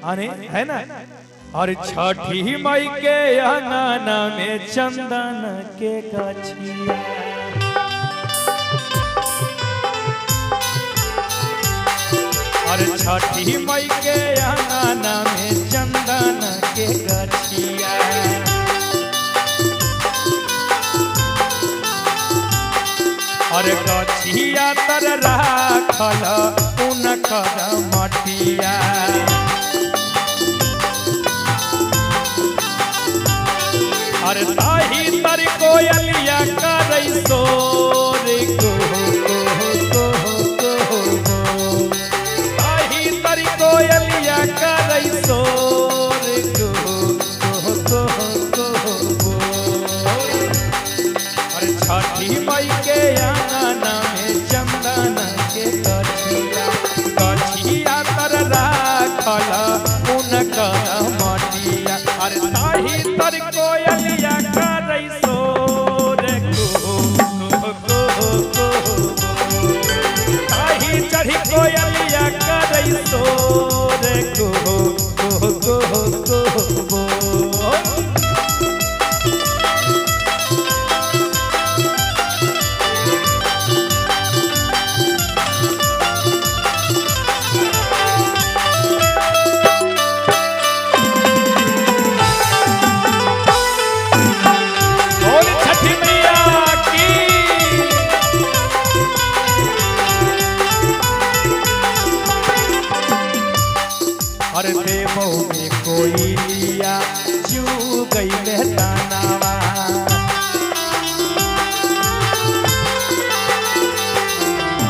अरे है ना। और छठी मई के अंगना में चंदन के गछिया, और छठी मई के अंगना में चंदन के गछिया, और गछिया तर राखल उनकर मटिया, और ताही तर कोयलिया करई सोर को ताही तर कोयलिया करई सोर को और छठी मई के अंगना में चंदन के गछिया, गछिया तर राखल उनकर मटिया, और ताही तर कोयलिया करई सोर ताही चढ़ी कोयलिया करई सोर और देवो में कोई लिया जू गई दानावा,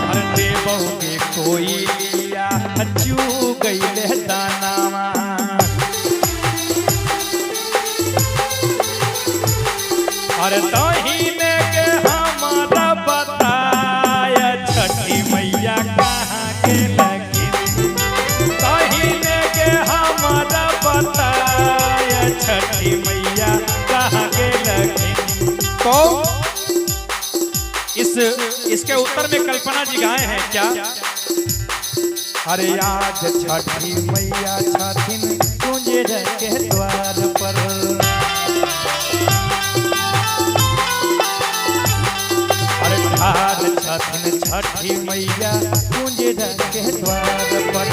और देवो में कोई लिया जू गई दानावा, और तहीने के हमारा बताया छठी मैया कहाँ के लगी, तहीने के हमारा बताया छठी मैया कहाँ के लगी। तो इसके उत्तर में कल्पना जी गाए हैं क्या? अरे आज छठी मैया छठिन कुंजे के द्वार पर, अरे छठिन छठी मैया कुंजे के द्वार पर,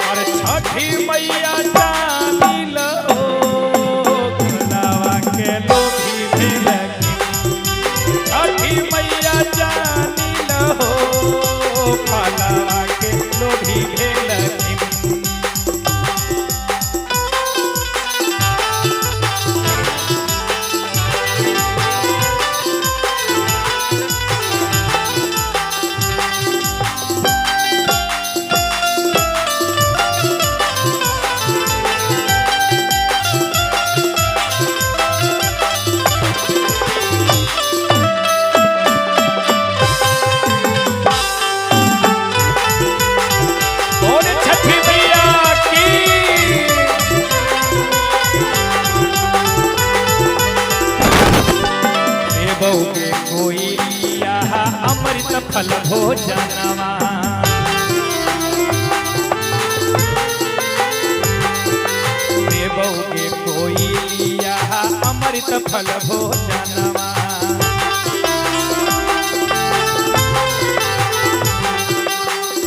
और छठी मैया जानी लो खुलावा के लोभी भेलखिन, छठी मैया जानी लो खुलावा के लोभी भेलखिन। के कोई अमृत फल भोजनवा, देवो के कोई अमृत फल भोजनवा,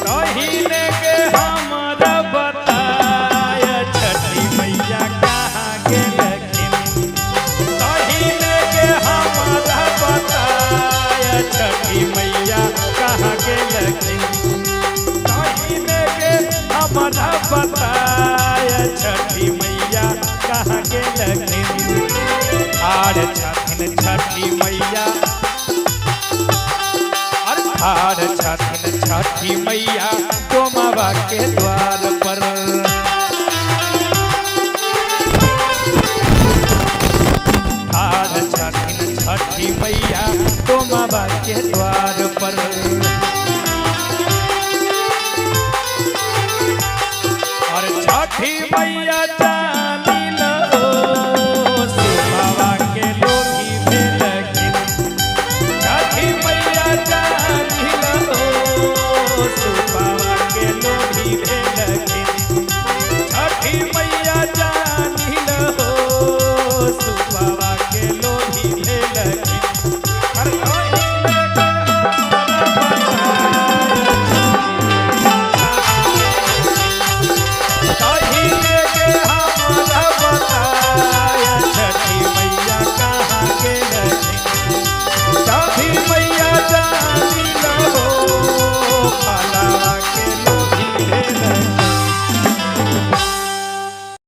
तहीने के हमारा बताया छठी मैया कहाँ के लखिन, तहीने के हमारा बताया छठी मैया कहाँ के लखिन, तहीने के हमारा बताया छठी मैया कहाँ के लखिन। आर छठिन छठी मैया, आर छठिन छठी मैया डोमावा के द्वार पर, आर छठिन छठी मैया डोमावा के द्वार पर, और छठी मैया जानी लो सुबावा के लोभी भेलखिन, छठी मैया जानी लो सुपावा